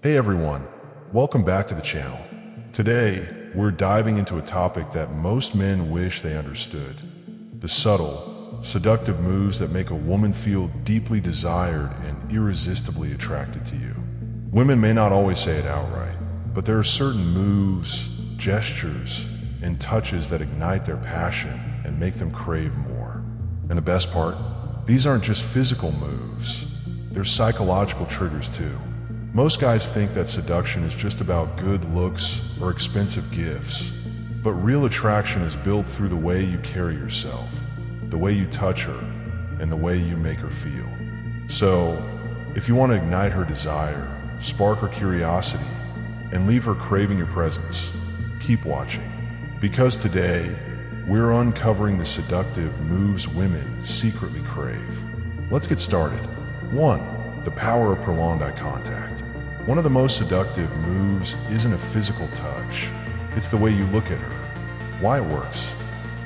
Hey everyone, welcome back to the channel. Today, we're diving into a topic that most men wish they understood. The subtle, seductive moves that make a woman feel deeply desired and irresistibly attracted to you. Women may not always say it outright, but there are certain moves, gestures, and touches that ignite their passion and make them crave more. And the best part? These aren't just physical moves, they're psychological triggers too. Most guys think that seduction is just about good looks or expensive gifts, but real attraction is built through the way you carry yourself, the way you touch her, and the way you make her feel. So, if you want to ignite her desire, spark her curiosity, and leave her craving your presence, keep watching. Because today, we're uncovering the seductive moves women secretly crave. Let's get started. 1. The power of prolonged eye contact. One of the most seductive moves isn't a physical touch, it's the way you look at her. Why it works?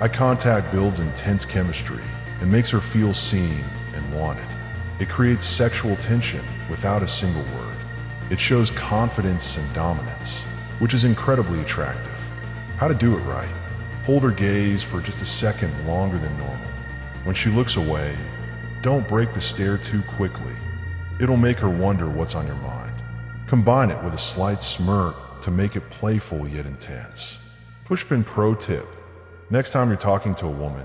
Eye contact builds intense chemistry and makes her feel seen and wanted. It creates sexual tension without a single word. It shows confidence and dominance, which is incredibly attractive. How to do it right? Hold her gaze for just a second longer than normal. When she looks away, don't break the stare too quickly. It'll make her wonder what's on your mind. Combine it with a slight smirk to make it playful yet intense. Pushpin pro tip. Next time you're talking to a woman,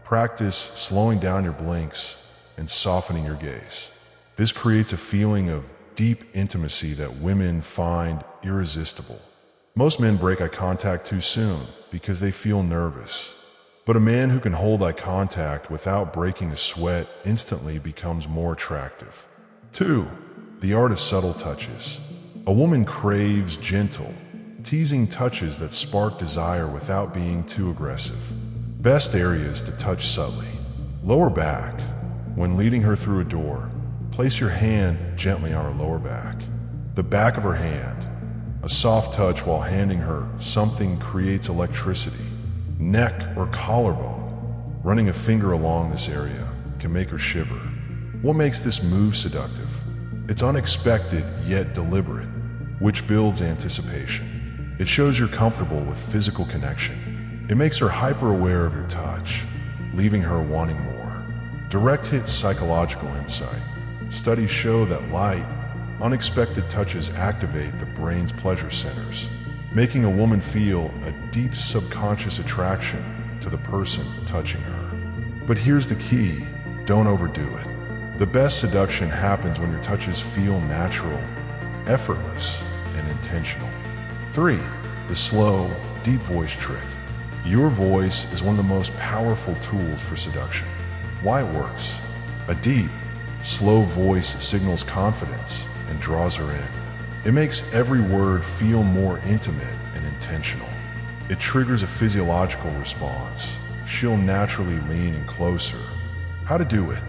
practice slowing down your blinks and softening your gaze. This creates a feeling of deep intimacy that women find irresistible. Most men break eye contact too soon because they feel nervous. But a man who can hold eye contact without breaking a sweat instantly becomes more attractive. 2. The art of subtle touches. A woman craves gentle, teasing touches that spark desire without being too aggressive. Best areas to touch subtly. Lower back. When leading her through a door, place your hand gently on her lower back. The back of her hand. A soft touch while handing her something creates electricity. Neck or collarbone. Running a finger along this area can make her shiver. What makes this move seductive? It's unexpected yet deliberate, which builds anticipation. It shows you're comfortable with physical connection. It makes her hyper-aware of your touch, leaving her wanting more. Direct hits psychological insight. Studies show that light, unexpected touches activate the brain's pleasure centers, making a woman feel a deep subconscious attraction to the person touching her. But here's the key, don't overdo it. The best seduction happens when your touches feel natural, effortless, and intentional. 3. The slow, deep voice trick. Your voice is one of the most powerful tools for seduction. Why it works? A deep, slow voice signals confidence and draws her in. It makes every word feel more intimate and intentional. It triggers a physiological response. She'll naturally lean in closer. How to do it?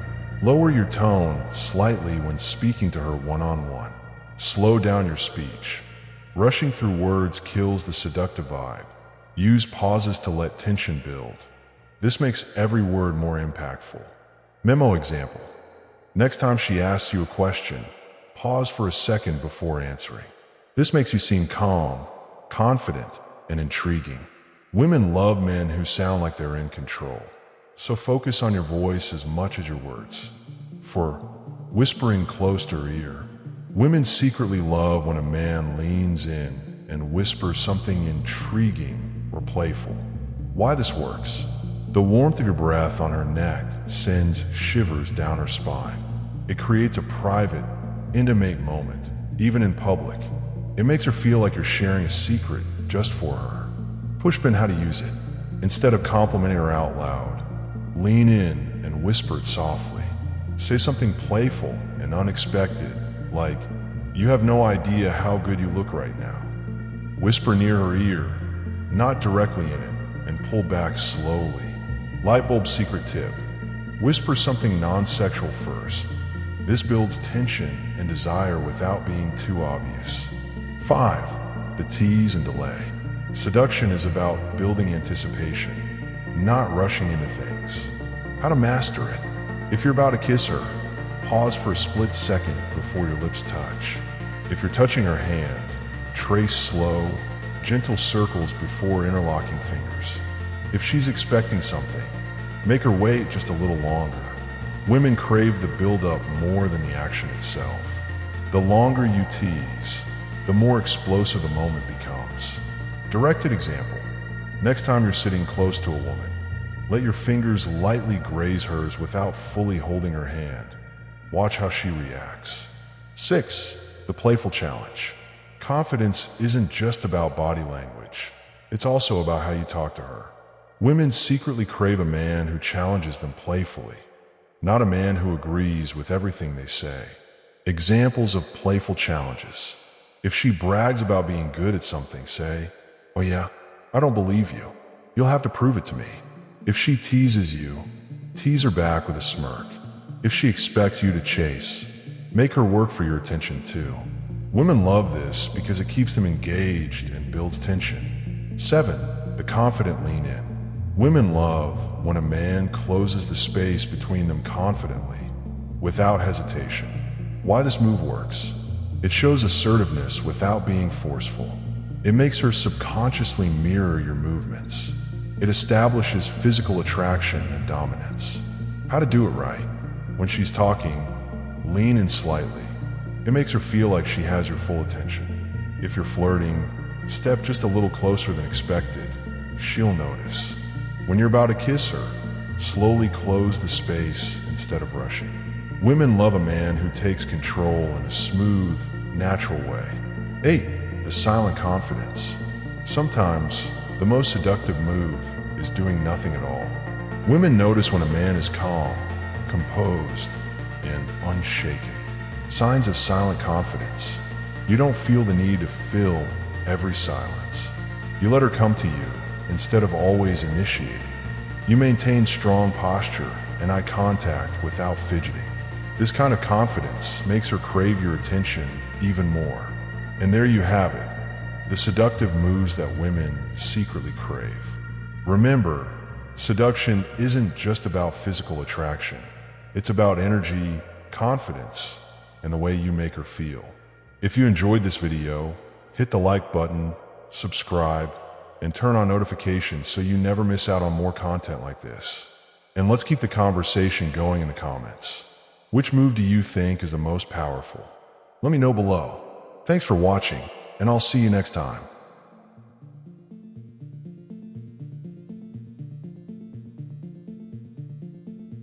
Lower your tone slightly when speaking to her one-on-one. Slow down your speech. Rushing through words kills the seductive vibe. Use pauses to let tension build. This makes every word more impactful. Memo example. Next time she asks you a question, pause for a second before answering. This makes you seem calm, confident, and intriguing. Women love men who sound like they're in control. So focus on your voice as much as your words. For whispering close to her ear. Women secretly love when a man leans in and whispers something intriguing or playful. Why this works? The warmth of your breath on her neck sends shivers down her spine. It creates a private, intimate moment, even in public. It makes her feel like you're sharing a secret just for her. Pushpin how to use it. Instead of complimenting her out loud, lean in and whisper it softly. Say something playful and unexpected, like, "You have no idea how good you look right now." Whisper near her ear, not directly in it, and pull back slowly. Lightbulb secret tip. Whisper something non-sexual first. This builds tension and desire without being too obvious. 5. The tease and delay. Seduction is about building anticipation, not rushing into things. How to master it. If you're about to kiss her, pause for a split second before your lips touch. If you're touching her hand, trace slow, gentle circles before interlocking fingers. If she's expecting something, make her wait just a little longer. Women crave the build-up more than the action itself. The longer you tease, the more explosive the moment becomes. Directed example. Next time you're sitting close to a woman, let your fingers lightly graze hers without fully holding her hand. Watch how she reacts. 6. The playful challenge. Confidence isn't just about body language. It's also about how you talk to her. Women secretly crave a man who challenges them playfully, not a man who agrees with everything they say. Examples of playful challenges. If she brags about being good at something, say, "Oh yeah, I don't believe you. You'll have to prove it to me." If she teases you, tease her back with a smirk. If she expects you to chase, make her work for your attention too. Women love this because it keeps them engaged and builds tension. 7. The confident lean in. Women love when a man closes the space between them confidently, without hesitation. Why this move works? It shows assertiveness without being forceful. It makes her subconsciously mirror your movements. It establishes physical attraction and dominance. How to do it right? When she's talking, lean in slightly. It makes her feel like she has your full attention. If you're flirting, step just a little closer than expected. She'll notice. When you're about to kiss her, slowly close the space instead of rushing. Women love a man who takes control in a smooth, natural way. 8. The silent confidence. Sometimes, the most seductive move is doing nothing at all. Women notice when a man is calm, composed, and unshaken. Signs of silent confidence. You don't feel the need to fill every silence. You let her come to you instead of always initiating. You maintain strong posture and eye contact without fidgeting. This kind of confidence makes her crave your attention even more. And there you have it, the seductive moves that women secretly crave. Remember, seduction isn't just about physical attraction. It's about energy, confidence, and the way you make her feel. If you enjoyed this video, hit the like button, subscribe, and turn on notifications so you never miss out on more content like this. And let's keep the conversation going in the comments. Which move do you think is the most powerful? Let me know below. Thanks for watching, and I'll see you next time.